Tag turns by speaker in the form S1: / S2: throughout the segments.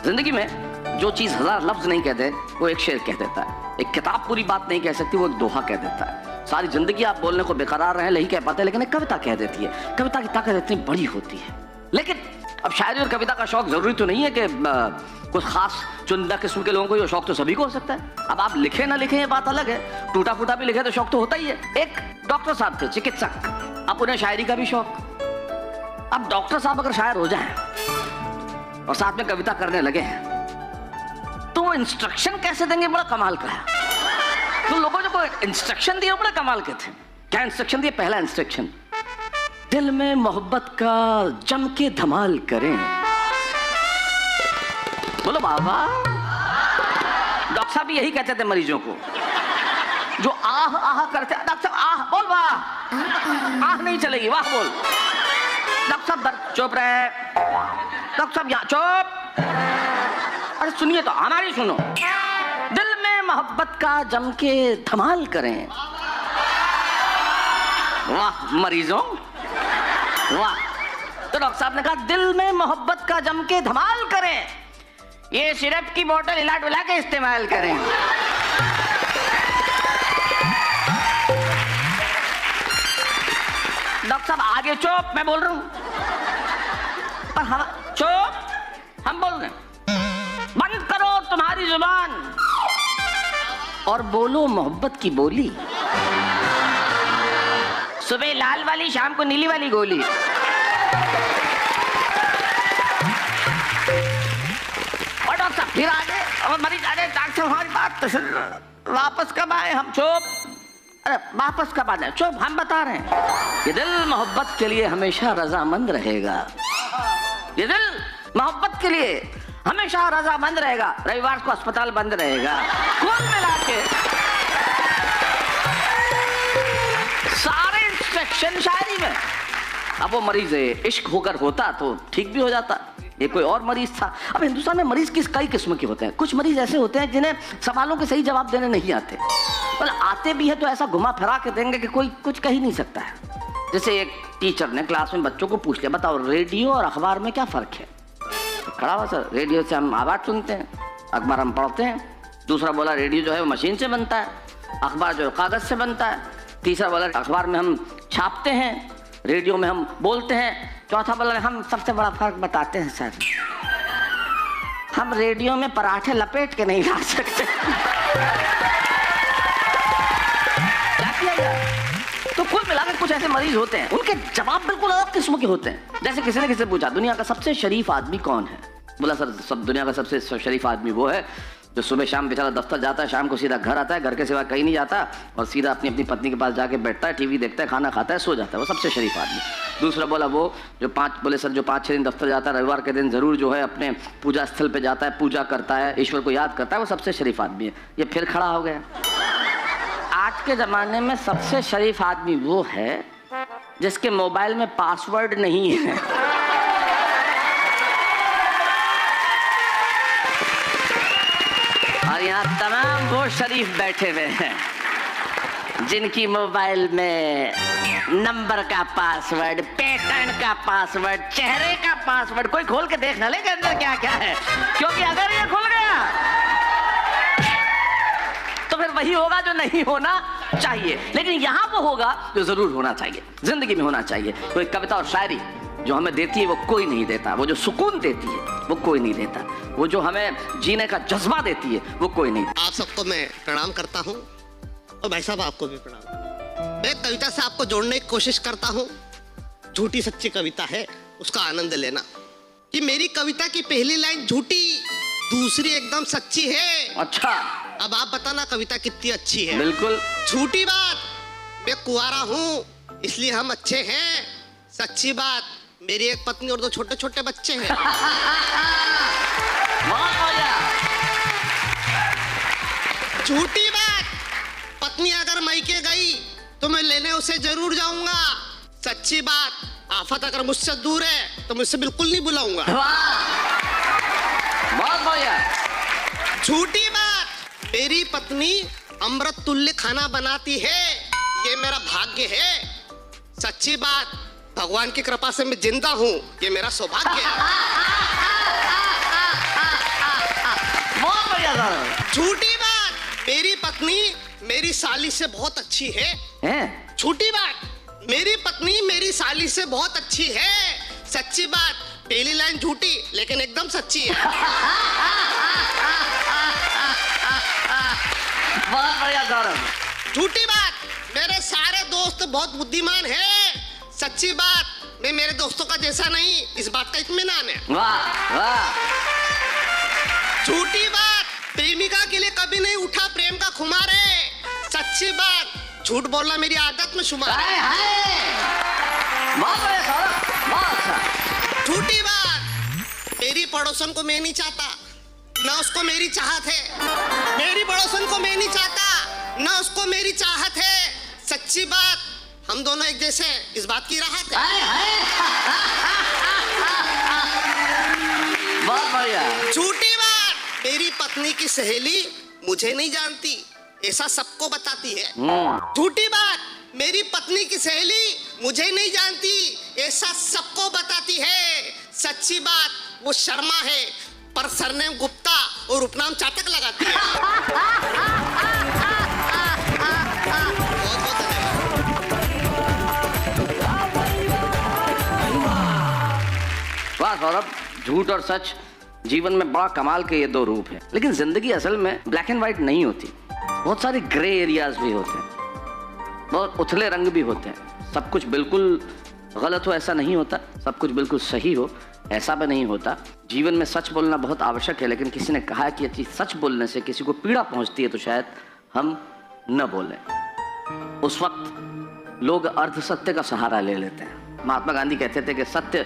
S1: जिंदगी में जो चीज 1000 लफ्ज नहीं कहते वो एक शेर कह देता है। एक किताब पूरी बात नहीं कह सकती, वो एक दोहा कह देता है। सारी जिंदगी आप बोलने को बेकरार रहे नहीं कह पाते, लेकिन एक कविता कह देती है। कविता की ताकत इतनी बड़ी होती है। लेकिन अब शायरी और कविता का शौक जरूरी तो नहीं है कि कुछ खास चुनिंदा किस्म के लोगों को, ये शौक तो सभी को हो सकता है। अब आप लिखे ना लिखे ये बात अलग है, टूटा फूटा भी लिखे तो शौक तो होता ही है। एक डॉक्टर साहब थे, चिकित्सक, अब उन्हें शायरी का भी शौक। अब डॉक्टर साहब अगर शायर हो जाएं और साथ में कविता करने लगे हैं तो वो इंस्ट्रक्शन कैसे देंगे, बड़ा कमाल का है। तो लोगों ने कोई इंस्ट्रक्शन दिए, बड़ा कमाल के थे। क्या इंस्ट्रक्शन दिए? पहला इंस्ट्रक्शन, दिल में मोहब्बत का जम के धमाल करें। बोलो बाबा। डॉक्टर साहब यही कहते थे मरीजों को जो आह आह करते। डॉक्टर साहब आह बोल, वाह आह नहीं चलेगी, वाह बोल। डॉक्टर साहब दर्द, चुप रहे। डॉक्टर साहब यहाँ चुप। अरे सुनिए तो, हमारी सुनो। दिल में मोहब्बत का जम के धमाल करें। वाह मरीजों, वाह। तो डॉक्टर साहब ने कहा दिल में मोहब्बत का जम के धमाल करें, ये सिरप की बोतल हिला डुला के इस्तेमाल करें। डॉक्टर साहब आगे चुप, मैं बोल रहा हूं। पर हम चुप, हम बोल रहे हैं। बंद करो तुम्हारी जुबान और बोलो मोहब्बत की बोली। सुबह लाल वाली, शाम को नीली वाली गोली। और डॉक्टर साहब फिर आगे, और मरीज आगे, डॉक्टर हमारी बात तो वापस कब आए? हम चुप। अरे वापस कब आ जाए? चुप, हम बता रहे हैं ये दिल मोहब्बत के लिए हमेशा रजामंद रहेगा। ये दिल मोहब्बत के लिए हमेशा रजामंद रहेगा। रविवार को अस्पताल बंद रहेगा। कुल मिला के सारे इंस्ट्रक्शन शायरी में। अब वो मरीज है, इश्क होकर होता तो ठीक भी हो जाता। ये कोई और मरीज था। अब हिंदुस्तान में मरीज कई किस्म के होते हैं। कुछ मरीज ऐसे होते हैं जिन्हें सवालों के सही जवाब देने नहीं आते, मतलब आते भी है तो ऐसा घुमा फिरा के देंगे कि कोई कुछ कह ही नहीं सकता है। जैसे एक टीचर ने क्लास में बच्चों को पूछ लिया, बताओ रेडियो और अखबार में क्या फर्क है? तो खड़ा हुआ, सर रेडियो से हम आवाज सुनते हैं, अखबार हम पढ़ते हैं। दूसरा बोला रेडियो जो है वो मशीन से बनता है, अखबार जो है कागज से बनता है। तीसरा बोला अखबार में हम छापते हैं, रेडियो में हम बोलते हैं। चौथा बोला हम सबसे बड़ा फर्क बताते हैं सर, हम रेडियो में पराठे लपेट के नहीं ला सकते। तो कुल मिलाकर कुछ ऐसे मरीज होते हैं, उनके जवाब बिल्कुल अलग किस्म के होते हैं। जैसे किसी ने किसी से पूछा दुनिया का सबसे शरीफ आदमी कौन है? बोला सर सब दुनिया का सबसे शरीफ आदमी वो है जो सुबह शाम बेचारा दफ्तर जाता है, शाम को सीधा घर आता है, घर के सिवा कहीं नहीं जाता और सीधा अपनी अपनी पत्नी के पास जाके बैठता है, टीवी देखता है, खाना खाता है, सो जाता है, वो सबसे शरीफ आदमी। दूसरा बोला वो जो बोले सर जो 5-6 दिन दफ्तर जाता है, रविवार के दिन जरूर जो है अपने पूजा स्थल पे जाता है, पूजा करता है, ईश्वर को याद करता है, वो सबसे शरीफ आदमी है। ये फिर खड़ा हो गया। आज के जमाने में सबसे शरीफ आदमी वो है जिसके मोबाइल में पासवर्ड नहीं है। और यहाँ तमाम वो शरीफ बैठे हुए हैं जिनकी मोबाइल में नंबर का पासवर्ड, पैटर्न का पासवर्ड, चेहरे का पासवर्ड कोई खोल के देख ना ले कि अंदर क्या क्या है, क्योंकि अगर ये खुल गया तो फिर वही होगा जो नहीं होना चाहिए। लेकिन यहाँ वो होगा जो जरूर होना चाहिए, जिंदगी में होना चाहिए। कोई कविता और शायरी जो हमें देती है वो कोई नहीं देता, वो जो सुकून देती है वो कोई नहीं देता, वो जो हमें जीने का जज्बा देती है वो कोई नहीं।
S2: आप सबको मैं प्रणाम करता हूँ और भाई साहब आपको भी प्रणाम। मैं कविता से आपको जोड़ने की कोशिश करता हूँ। झूठी सच्ची कविता है, उसका आनंद लेना। कि मेरी कविता की पहली लाइन झूठी, दूसरी एकदम सच्ची है।
S1: अच्छा,
S2: अब आप बताना कविता कितनी अच्छी है।
S1: बिल्कुल
S2: झूठी बात, मैं कुंवारा हूँ इसलिए हम अच्छे हैं। सच्ची बात, मेरी एक पत्नी और 2 छोटे छोटे बच्चे हैं। झूठी बात, पत्नी अगर मैके गई तो मैं लेने उसे जरूर जाऊंगा। सच्ची बात, आफत अगर मुझसे दूर है तो मुझसे बिल्कुल नहीं बुलाऊंगा।
S1: बहुत बढ़िया।
S2: झूठी बात, मेरी पत्नी अमृत तुल्य खाना बनाती है, ये मेरा भाग्य है। सच्ची बात, भगवान की कृपा से मैं जिंदा हूँ, ये मेरा सौभाग्य है।
S1: साहब।
S2: झूठी बात, मेरी पत्नी मेरी साली से बहुत अच्छी है।
S1: हैं?
S2: झूठी बात, मेरी पत्नी मेरी साली से बहुत अच्छी है। सच्ची बात, पहली लाइन झूठी लेकिन एकदम सच्ची है।
S1: बहुत बढ़िया गौरव।
S2: झूठी बात, मेरे सारे दोस्त बहुत बुद्धिमान हैं। सच्ची बात, मैं मेरे दोस्तों का जैसा नहीं, इस बात का इत्मीनान है।
S1: वाह वाह।
S2: झूठी बात, प्रेमिका के लिए कभी नहीं उठा प्रेम का खुमार है। सच्ची बात, झूठ बोलना मेरी आदत में शुमार है।
S1: हाय हाय। बहुत बढ़िया गौरव, बहुत अच्छा।
S2: झूठी बात, मेरी पड़ोसन को मैं नहीं चाहता, ना उसको मेरी चाहत है। मेरी पड़ोसन को मैं नहीं चाहता, ना उसको मेरी चाहत है। सच्ची बात, हम दोनों एक जैसे हैं, इस बात की राहत है।
S1: हाय हाय। बहुत बढ़िया।
S2: झूठी बात, मेरी पत्नी की सहेली मुझे नहीं जानती, ऐसा सबको बताती है। झूठी बात, मेरी पत्नी की सहेली मुझे नहीं जानती, ऐसा सबको बताती है। सच्ची बात, वो शर्मा है पर सरनेम गुप्ता और उपनाम चातक लगाती है। बहुत बहुत धन्यवाद।
S1: वाह गौरव, झूठ और सच जीवन में बड़ा कमाल के ये दो रूप हैं। लेकिन जिंदगी असल में ब्लैक एंड व्हाइट नहीं होती, बहुत सारे ग्रे एरियाज भी होते हैं, बहुत उथले रंग भी होते हैं। सब कुछ बिल्कुल गलत हो ऐसा नहीं होता, सब कुछ बिल्कुल सही हो ऐसा भी नहीं होता। जीवन में सच बोलना बहुत आवश्यक है, लेकिन किसी ने कहा है कि ये चीज सच बोलने से किसी को पीड़ा पहुंचती है तो शायद हम न बोलें। उस वक्त लोग अर्ध सत्य का सहारा ले लेते हैं। महात्मा गांधी कहते थे कि सत्य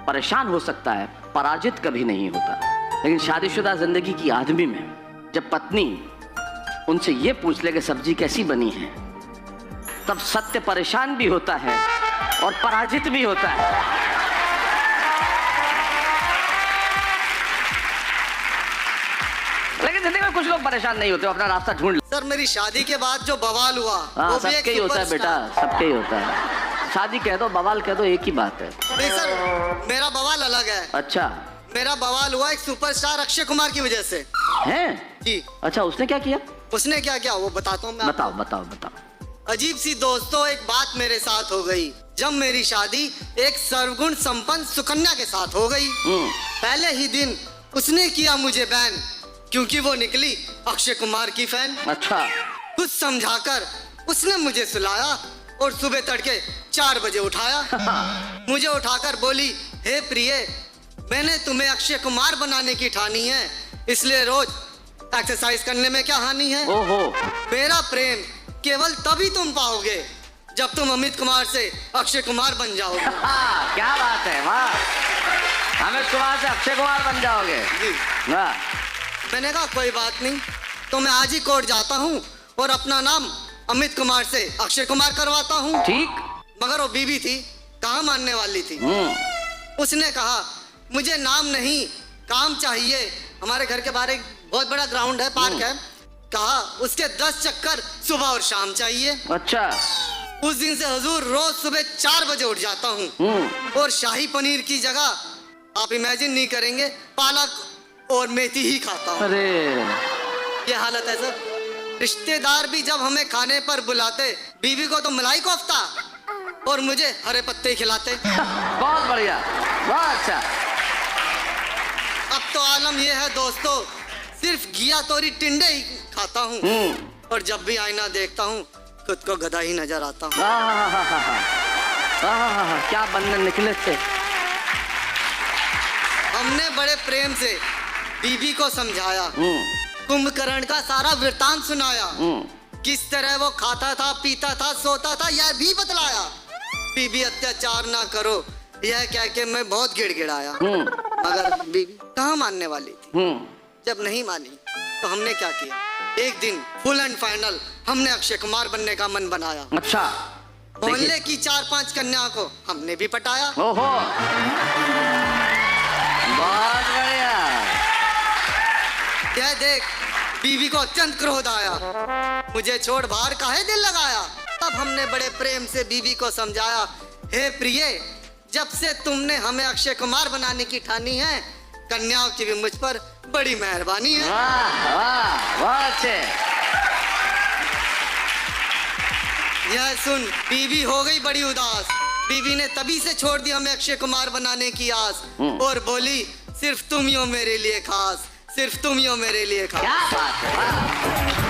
S1: परेशान हो सकता है, पराजित कभी नहीं होता। लेकिन शादीशुदा जिंदगी की आदमी में जब पत्नी उनसे ये पूछ ले कि सब्जी कैसी बनी है, तब सत्य परेशान भी होता है और पराजित भी होता है। लेकिन जिंदगी में कुछ लोग परेशान नहीं होते, अपना रास्ता ढूंढ लेते।
S3: सर मेरी शादी के बाद जो बवाल हुआ वो भी एक
S1: सबके ही होता है बेटा,
S3: सुपरस्टार।
S1: सबके ही होता है। शादी कह दो, बवाल कह दो, एक ही बात है।
S3: नहीं सर, मेरा बवाल अलग है।
S1: अच्छा
S3: मेरा बवाल हुआ एक सुपरस्टार अक्षय कुमार की वजह से।
S1: हैं?
S3: जी।
S1: अच्छा, उसने क्या किया?
S3: उसने क्या किया वो बताता हूँ मैं
S1: बताओ बताओ बताओ।
S3: अजीब सी दोस्तों एक बात मेरे साथ हो गई जब मेरी शादी एक सर्वगुण संपन्न सुकन्या के साथ हो गई। पहले ही दिन उसने किया मुझे बैन क्योंकि वो निकली अक्षय कुमार की फैन।
S1: अच्छा।
S3: कुछ समझाकर उसने मुझे सुलाया और सुबह तड़के 4 बजे उठाया। मुझे उठाकर बोली, हे प्रिय, मैंने तुम्हें अक्षय कुमार बनाने की ठानी है, इसलिए रोज एक्सरसाइज करने में क्या हानि है।
S1: ओहो।
S3: मेरा प्रेम केवल तभी तुम पाओगे जब तुम अमित कुमार से अक्षय कुमार बन जाओगे।
S1: क्या बात है, वाह। अमित कुमार से अक्षय कुमार बन जाओगे।
S3: जी।
S1: वाह।
S3: मैंने कहा कोई बात नहीं, तो मैं आज ही कोर्ट जाता हूँ और अपना नाम अमित कुमार से अक्षय कुमार करवाता हूँ।
S1: ठीक।
S3: मगर वो बीवी थी, कहाँ मानने वाली थी। उसने कहा मुझे नाम नहीं काम चाहिए, हमारे घर के बाहर एक बहुत बड़ा ग्राउंड है, पार्क है, कहा उसके 10 चक्कर सुबह और शाम चाहिए।
S1: अच्छा।
S3: उस दिन से हुजूर रोज सुबह 4 बजे उठ जाता हूँ और शाही पनीर की जगह आप इमेजिन नहीं करेंगे पालक और मेथी ही खाता हूँ।
S1: अरे
S3: ये हालत है सर। रिश्तेदार भी जब हमें खाने पर बुलाते, बीवी को तो मलाई कोफ्ता और मुझे हरे पत्ते ही खिलाते।
S1: बहुत बढ़िया, बहुत अच्छा।
S3: अब तो आलम ये है दोस्तों, सिर्फ घिया तोरी टिंडे ही खाता हूँ और जब भी आईना देखता हूँ खुद को गधा ही नजर आता हूँ।
S1: क्या बनने निकले थे।
S3: हमने बड़े प्रेम से बीबी को समझाया, कुंभकर्ण का सारा वृतांत सुनाया, किस तरह वो खाता था, पीता था, सोता था, यह भी बतलाया। बीबी अत्याचार ना करो यह कह के मैं बहुत गिड़गिड़ाया, मगर बीबी कहाँ मानने वाली थी। जब नहीं मानी तो हमने क्या किया, एक दिन फुल एंड फाइनल हमने अक्षय कुमार बनने का मन बनाया।
S1: अच्छा।
S3: मोहल्ले की 4-5 कन्याओं को हमने भी पटाया।
S1: ओहो, बहुत बढ़िया।
S3: यह देख बीवी को अत्यंत क्रोध आया, मुझे छोड़ बाहर काहे दिल लगाया। तब हमने बड़े प्रेम से बीवी को समझाया, हे प्रिय, जब से तुमने हमें अक्षय कुमार बनाने की ठानी है, कन्याओं की भी मुझ पर बड़ी मेहरबानी है।
S1: वाह वाह वाह, अच्छे।
S3: यह सुन बीवी हो गई बड़ी उदास। बीवी ने तभी से छोड़ दी हमें अक्षय कुमार बनाने की आस, और बोली सिर्फ तुम ही हो मेरे लिए खास, सिर्फ तुम ही हो मेरे लिए खास।
S1: क्या बात है, वाह।